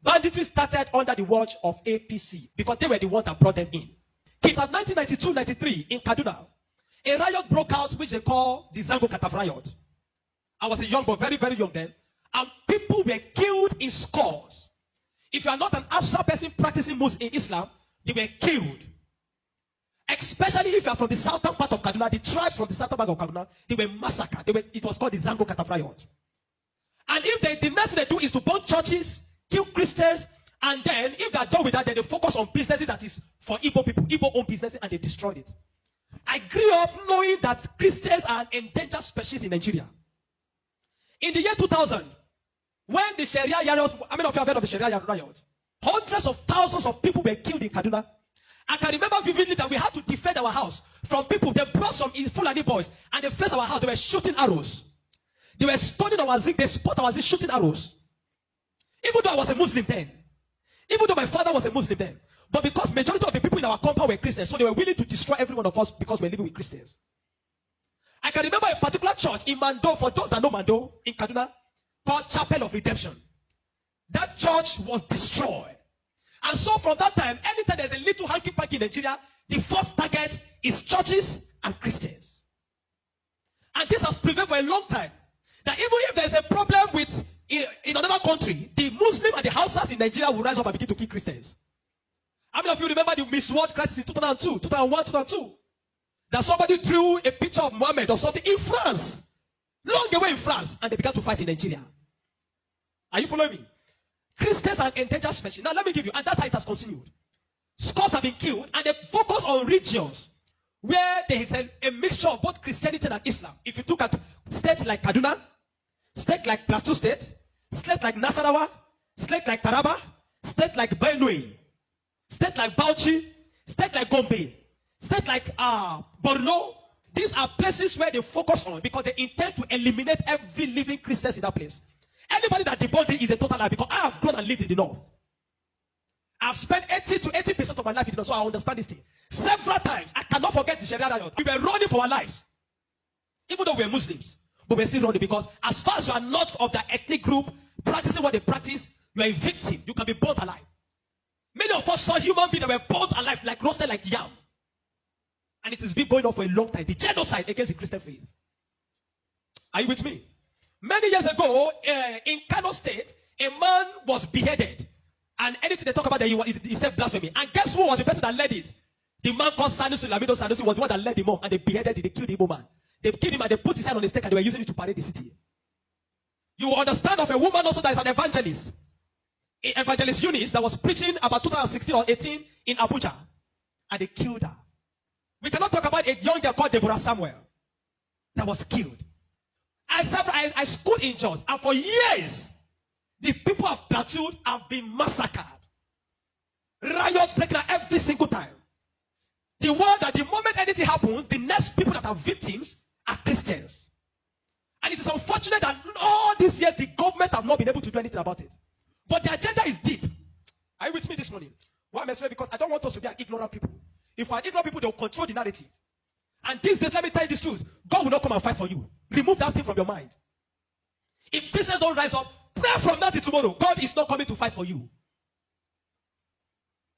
Banditry started under the watch of APC because they were the ones that brought them in. It was 1992-93 in Kaduna. A riot broke out which they call the Zango Kataf riot. I was a young boy, very, very young then. And people were killed in scores. If you are not an Afsa person practicing Muslim in Islam, they were killed. Especially if you are from the southern part of Kaduna, the tribes from the southern part of Kaduna, they were massacred. It was called the Zango Kataf riot. And if the next thing they do is to burn churches, kill Christians, and then if they are done with that, then they focus on businesses that is for Igbo people, Igbo-owned businesses, and they destroyed it. I grew up knowing that Christians are an endangered species in Nigeria. In the year 2000, when the Sharia riot, how many of you have heard of the Sharia riot? Hundreds of thousands of people were killed in Kaduna. I can remember vividly that we had to defend our house from people. They brought some Fulani boys and they faced our house. They were shooting arrows. They were stoning our zinc. They spot our zinc shooting arrows. Even though I was a Muslim then. Even though my father was a Muslim then. But because majority of the people in our compound were Christians, so they were willing to destroy every one of us because we're living with Christians. I can remember a particular church in Mando, for those that know Mando, in Kaduna, called Chapel of Redemption. That church was destroyed. And so from that time, anytime there's a little hanky-panky in Nigeria, the first target is churches and Christians. And this has prevailed for a long time. That even if there's a problem with in another country, the Muslim and the Hausas in Nigeria will rise up and begin to kill Christians. How many of you remember the Miss World crisis in 2002, 2001, 2002? That somebody drew a picture of Muhammad or something in France, long away in France, and they began to fight in Nigeria. Are you following me? Christians are endangered species. Now let me give you, and that's how it has continued. Scores have been killed, and they focus on regions where there is a mixture of both Christianity and Islam. If you look at states like Kaduna, states like Plateau State, states like Nasarawa, states like Taraba, states like Benue, states like Bauchi, states like Gombe, states like Borno. These are places where they focus on because they intend to eliminate every living Christian in that place. Anybody that debunks it is a total lie because I have grown and lived in the north. I've spent 80 to 80% of my life in the north, so I understand this thing. Several times, I cannot forget the Sharia riot. We were running for our lives. Even though we were Muslims, but we're still running because as far as you are not of that ethnic group, practicing what they practice, you are a victim. You can be burnt alive. Many of us saw human beings that were burnt alive, like roasted like yam. And it has been going on for a long time. The genocide against the Christian faith. Are you with me? Many years ago, in Kano State, a man was beheaded. And anything they talk about that he said blasphemy. And guess who was the person that led it? The man called Sanusi Lamido Sanusi was the one that led him up. And they beheaded him. They killed the Igbo man. They killed him and they put his hand on the stake and they were using it to parade the city. You will understand of a woman also that is an evangelist. Evangelist Eunice that was preaching about 2016 or 18 in Abuja. And they killed her. We cannot talk about a young girl called Deborah Samuel that was killed. I schooled in Jos, and for years, the people of Plateau have been massacred. Riot breaking out every single time. The one that the moment anything happens, the next people that are victims are Christians. And it is unfortunate that all these years, the government have not been able to do anything about it. But the agenda is deep. Are you with me this morning? Why am I saying? Because I don't want us to be an ignorant people. If we are ignorant people, they will control the narrative. And this days, let me tell you this truth. God will not come and fight for you. Remove that thing from your mind. If Christians don't rise up, pray from now till tomorrow. God is not coming to fight for you.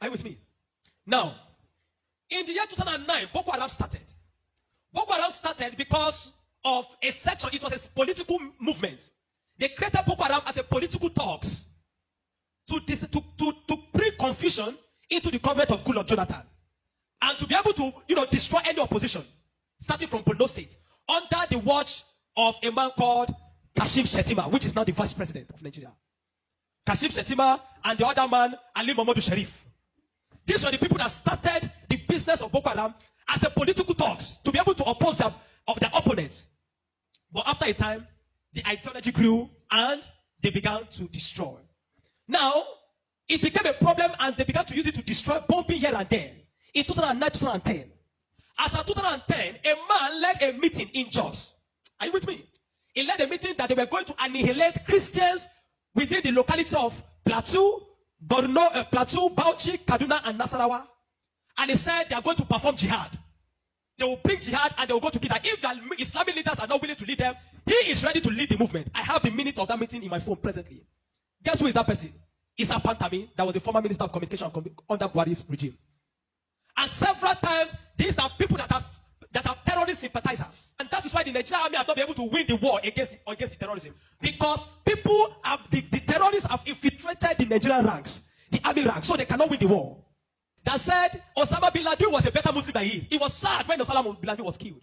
Are you with me? Now, in the year 2009, Boko Haram started. Boko Haram started because of a section. It was a political movement. They created Boko Haram as a political talks to bring confusion into the government of Goodluck Jonathan. And to be able to, destroy any opposition, starting from Borno State, under the watch of a man called Kashim Shetima, which is now the vice president of Nigeria. Kashim Shetima and the other man, Ali Mohammed Sharif. These were the people that started the business of Boko Haram as a political talks to be able to oppose their opponents. But after a time, the ideology grew and they began to destroy. Now, it became a problem and they began to use it to destroy, bombing here and there. In 2009, 2010. As of 2010, a man led a meeting in Jos. Are you with me? He led a meeting that they were going to annihilate Christians within the locality of Plateau, Borno, Plateau, Bauchi, Kaduna, and Nasarawa. And he said they are going to perform jihad. They will bring jihad and they will go to kill that. If the Islamic leaders are not willing to lead them, he is ready to lead the movement. I have the minute of that meeting in my phone presently. Guess who is that person? Isa Pantami, that was the former Minister of Communication under Buhari's regime. And several times, these are people that are terrorist sympathizers. And that is why the Nigerian army have not been able to win the war against the terrorism. Because the terrorists have infiltrated the Nigerian ranks, the army ranks, so they cannot win the war. That said, Osama bin Laden was a better Muslim than he is. He was sad when Osama bin Laden was killed.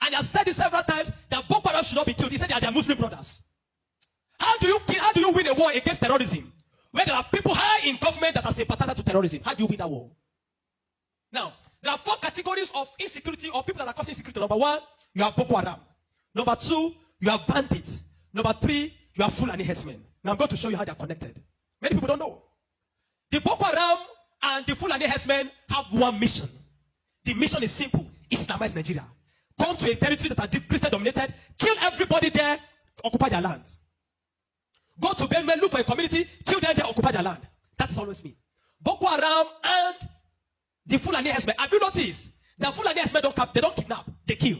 And he has said it several times that Boko Haram should not be killed. He said they are their Muslim brothers. How do you win a war against terrorism when there are people high in government that are sympathizers to terrorism? How do you win that war? Now, there are 4 categories of insecurity or people that are causing insecurity. Number 1, you have Boko Haram. Number 2, you have bandits. Number 3, you have Fulani herdsmen. Now I'm going to show you how they are connected. Many people don't know. The Boko Haram and the Fulani herdsmen have one mission. The mission is simple: Islamize Nigeria. Come to a territory that are Christian dominated, kill everybody there, occupy their land. Go to Benue, look for a community, kill them there, occupy their land. That's always me. Boko Haram and the Fulani herdsmen. Have you noticed that Fulani herdsmen they don't kidnap, they kill?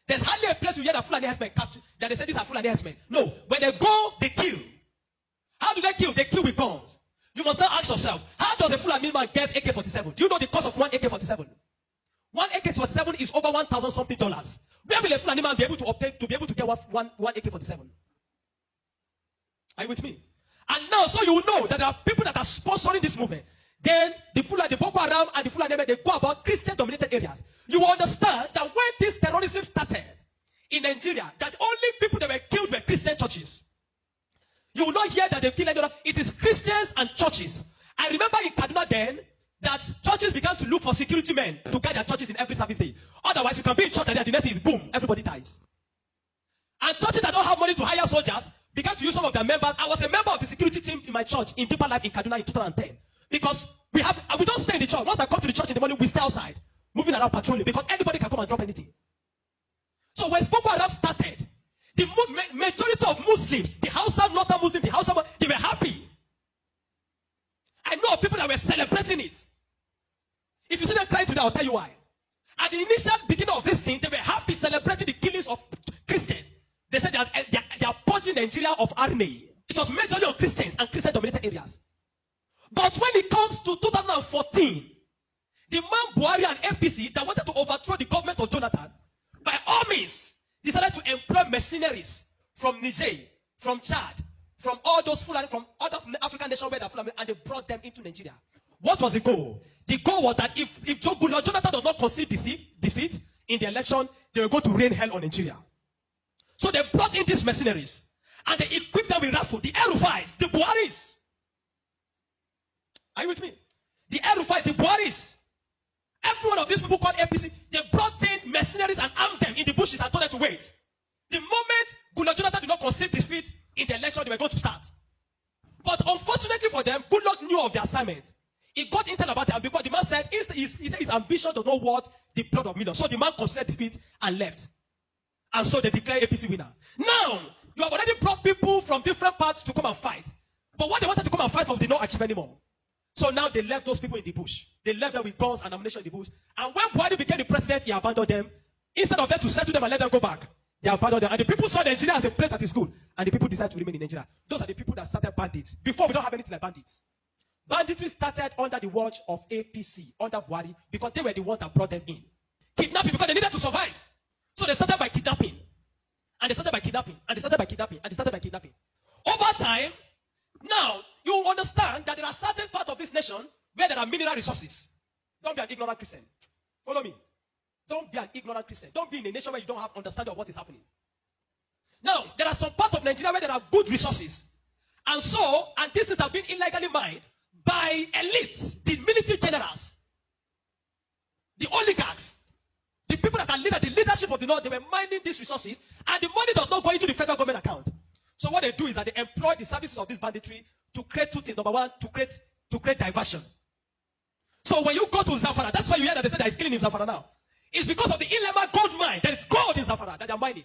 There's hardly a place you hear that Fulani herdsmen capture that they say these are Fulani herdsmen. No, when they go, they kill. How do they kill? They kill with guns. You must now ask yourself, how does a Fulani man get AK-47? Do you know the cost of one AK-47? One AK-47 is over $1,000 something. Where will a Fulani man be able to obtain to be able to get one AK-47? Are you with me? And now, so you will know that there are people that are sponsoring this movement. Then the Boko Haram and the Fulani, they go about Christian-dominated areas. You will understand that when this terrorism started in Nigeria, that only people that were killed were Christian churches. You will not hear that they kill anyone. It is Christians and churches. I remember in Kaduna then that churches began to look for security men to guide their churches in every service day. Otherwise, you can be in church and then the next is boom, everybody dies. And churches that don't have money to hire soldiers began to use some of their members. I was a member of the security team in my church in Deeper Life in Kaduna in 2010. Because we don't stay in the church. Once I come to the church in the morning, we stay outside, moving around patrolling, because anybody can come and drop anything. So when Boko Haram started, the majority of Muslims, the Hausa, Northern Muslims, they were happy. I know of people that were celebrating it. If you see them crying today, I'll tell you why. At the initial beginning of this thing, they were happy celebrating the killings of Christians. They said they are purging Nigeria of army. It was majorly on Christians and Christian-dominated areas. But when it comes to 2014, the man Buhari and APC that wanted to overthrow the government of Jonathan, by all means, decided to employ mercenaries from Niger, from Chad, from all those Fulani, from other African nations where they're Fulani, and they brought them into Nigeria. What was the goal? The goal was that if Jonathan does not concede defeat in the election, they were going to rain hell on Nigeria. So they brought in these mercenaries, and they equipped them with rifles, the Aerofiles, the Buharis. Are you with me? The Aerofiles, the Buharis. Every one of these people called APC, they brought in mercenaries and armed them in the bushes and told them to wait. The moment Jonathan did not concede defeat in the election, they were going to start. But unfortunately for them, Goodluck knew of the assignment. He got intel about it, because the man said his ambition does not worth the blood of millions. So the man conceded defeat and left. And so they declared APC winner. Now, you have already brought people from different parts to come and fight. But what they wanted to come and fight for, did not achieve anymore. So now they left those people in the bush. They left them with guns and ammunition in the bush. And when Buhari became the president, he abandoned them. Instead of them to settle them and let them go back, they abandoned them. And the people saw Nigeria as a place that is good. And the people decided to remain in Nigeria. Those are the people that started bandits. Before, we don't have anything like bandits. Banditry started under the watch of APC, under Buhari, because they were the ones that brought them in. Kidnapping, because they needed to survive. So they started by kidnapping. And they started by kidnapping. And they started by kidnapping. And they started by kidnapping. Over time, now, you understand that there are certain parts of this nation where there are mineral resources. Don't be an ignorant Christian. Follow me. Don't be an ignorant Christian. Don't be in a nation where you don't have understanding of what is happening. Now, there are some parts of Nigeria where there are good resources. And this is have been illegally mined by elites, the military generals, the oligarchs, the people that are the leadership of the North. They were mining these resources, and the money does not go into the federal government account. So what they do is that they employ the services of this banditry to create two things. Number one, to create diversion. So when you go to Zamfara, that's why you hear that they say that it's killing in Zamfara now. It's because of the Ilema gold mine. There is gold in Zamfara that they are mining.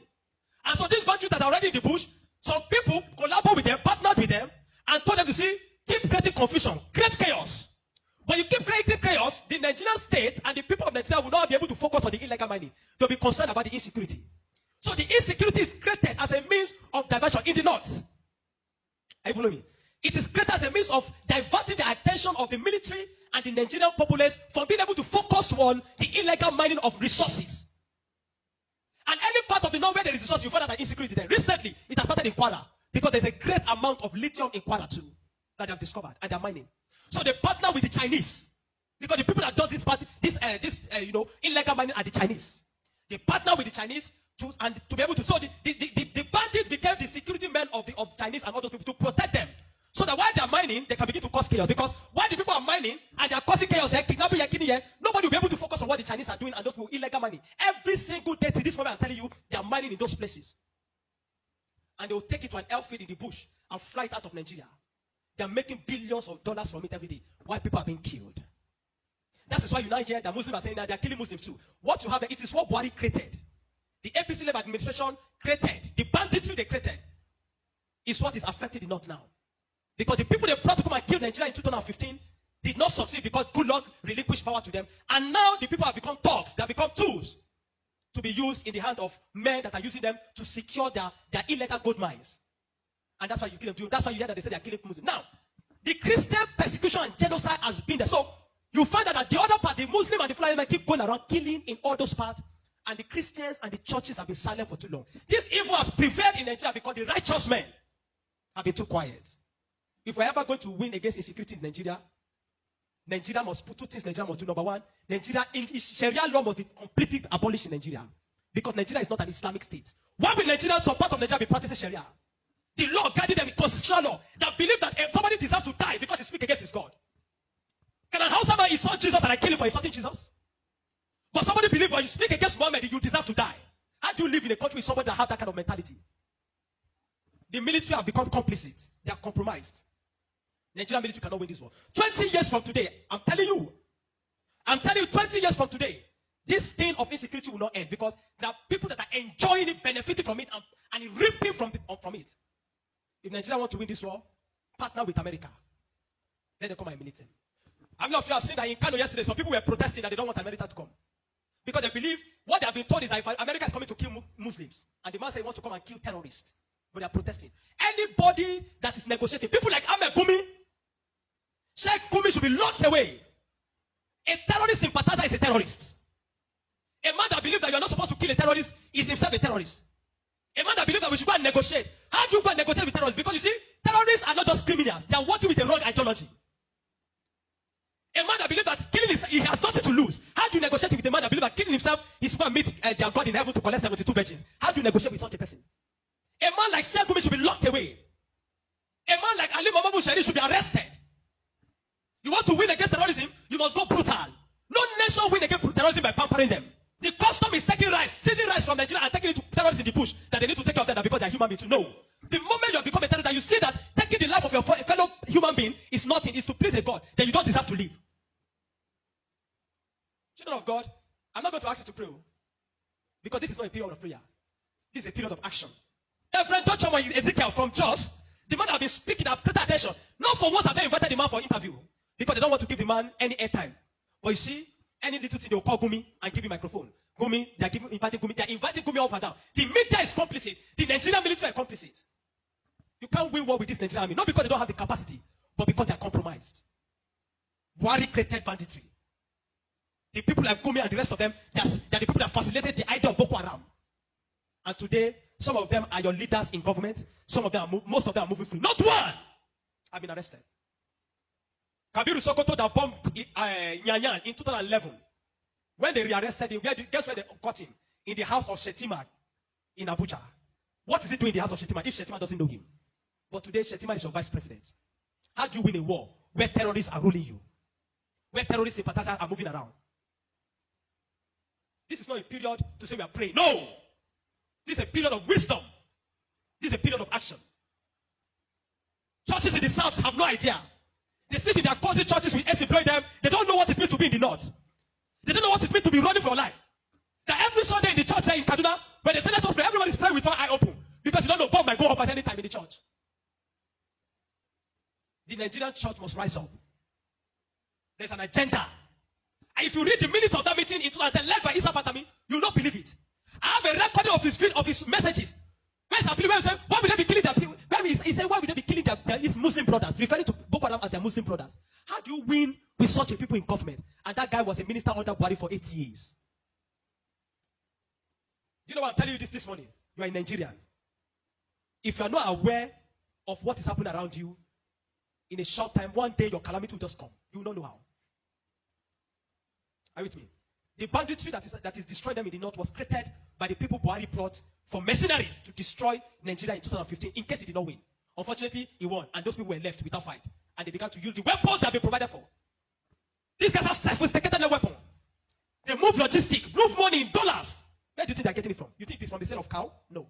And so these bandits that are already in the bush, some people collaborate with them, partnered with them, and told them to keep creating confusion, create chaos. When you keep creating chaos, the Nigerian state and the people of Nigeria will not be able to focus on the illegal mining. They'll be concerned about the insecurity. So the insecurity is created as a means of diversion in the north. Are you following me? It is created as a means of diverting the attention of the military and the Nigerian populace from being able to focus on the illegal mining of resources. And any part of the north where there is resource, you find out that insecurity there. Recently, it has started in Kwara because there's a great amount of lithium in Kwara too that they have discovered and they're mining. So they partner with the Chinese because the people that do this illegal mining are the Chinese. They partner with the Chinese to be able to. So the bandits became the security men of Chinese and all those people to protect them. So that while they are mining, they can begin to cause chaos. Because while the people are mining and they are causing chaos, kidnapping, nobody will be able to focus on what the Chinese are doing and those people illegal mining. Every single day to this moment, I'm telling you, they are mining in those places. And they will take it to an airfield in the bush and fly it out of Nigeria. They are making billions of dollars from it every day while people are being killed. That is why you now hear that Muslims are saying that they are killing Muslims too. What you have, it is what Buhari created. The APC-led administration created. The banditry they created is what is affecting the North now. Because the people they brought to come and kill Nigeria in 2015 did not succeed because good luck relinquished power to them. And now the people have become thugs. They have become tools to be used in the hand of men that are using them to secure their illegal gold mines. And that's why you kill them. That's why you hear that they say they are killing Muslims. Now, the Christian persecution and genocide has been there. So you find out that the other part, the Muslim and the Fulani men keep going around killing in all those parts. And the Christians and the churches have been silent for too long. This evil has prevailed in Nigeria because the righteous men have been too quiet. If we're ever going to win against insecurity in Nigeria, Nigeria must put two things Nigeria must do. Number one, Sharia law must be completely abolished in Nigeria. Because Nigeria is not an Islamic state. Why will Nigerians or part of Nigeria be practicing Sharia? The law guiding them in constitutional law that believe that if somebody deserves to die because he speaks against his God. Can a Hausa man insult Jesus and I kill him for insulting Jesus? But somebody believes when you speak against Muhammad, you deserve to die. How do you live in a country with somebody that has that kind of mentality? The military have become complicit. They are compromised. Nigerian military cannot win this war. 20 years from today, I'm telling you, 20 years from today, this thing of insecurity will not end because there are people that are enjoying it, benefiting from it, and reaping from it. If Nigeria want to win this war, partner with America. Let them come and militate. I'm not sure I've seen that in Kano yesterday, some people were protesting that they don't want America to come. Because they believe what they have been told is that if America is coming to kill Muslims, and the man says he wants to come and kill terrorists, but they are protesting. Anybody that is negotiating, people like Ahmed Gumi, Sheikh Gumi should be locked away. A terrorist sympathizer is a terrorist. A man that believes that you are not supposed to kill a terrorist is himself a terrorist. A man that believes that we should go and negotiate. How do you go and negotiate with terrorists? Because you see, terrorists are not just criminals. They are working with a wrong ideology. A man that believes that killing he has nothing to lose. How do you negotiate with a man that believes that killing himself is going to meet their God in heaven to collect 72 virgins? How do you negotiate with such a person? A man like Sheikh Gumi should be locked away. A man like Ali Mohamed Buhari should be arrested. You want to win against terrorism, you must go brutal. No nation win against terrorism by pampering them. The custom is taking rice, seizing rice from Nigeria and taking it to terrorists in the bush that they need to take care of them because they are human beings. No. The moment you have become a terrorist, you see that taking the life of your fellow human being is nothing, is to please a God, then you don't deserve to live. Children of God, I'm not going to ask you to pray because this is not a period of prayer. This is a period of action. Reverend Dr. Ezekiel from Jos, the man have been speaking, have created attention. Not for what have they invited the man for interview because they don't want to give the man any airtime. But you see, any little thing they will call Gumi and give him microphone. Gumi, they are inviting Gumi up and down. The media is complicit. The Nigerian military are complicit. You can't win war with this Nigerian army, not because they don't have the capacity, but because they are compromised. Buhari created banditry. The people like Gumi and the rest of them, they are the people that facilitated the idea of Boko Haram. And today, some of them are your leaders in government. Most of them are moving free. Not one have been arrested. Kabiru Sokoto that bombed Nyanyan in 2011. When they rearrested him, guess where they caught him? In the house of Shetima in Abuja. What is he doing in the house of Shetima if Shetima doesn't know him? But today, Shetima is your vice president. How do you win a war where terrorists are ruling you? Where terrorist sympathizers are moving around? This is not a period to say we are praying. No! This is a period of wisdom. This is a period of action. Churches in the south have no idea. They sit in their cozy churches with AC blowing them. They don't know what it means to be in the north. They don't know what it means to be running for your life. That every Sunday in the church there in Kaduna, when they say let us pray, everyone is praying with one eye open. Because you don't know, bomb might go up at any time in the church. The Nigerian church must rise up. There's an agenda. And if you read the minutes of that meeting in 2010 led by Isa Patami, you will not believe it. I have a recording of his messages. Where's our plea? Why would they be killing their people? He said, why would they be killing his Muslim brothers, referring to Boko Haram as their Muslim brothers? How do you win with such a people in government? And that guy was a minister under Buhari for 8 years. Do you know what I'm telling you this morning? You are in Nigeria. If you are not aware of what is happening around you, in a short time, one day your calamity will just come. You will not know how. Are you with me? The banditry that is destroying them in the north was created by the people Buhari brought for mercenaries to destroy Nigeria in 2015 in case he did not win. Unfortunately, he won, and those people were left without fight. And they began to use the weapons that have been provided for. These guys have sophisticated their weapon. They move logistics, move money in dollars. Where do you think they're getting it from? You think it's from the sale of cow? No.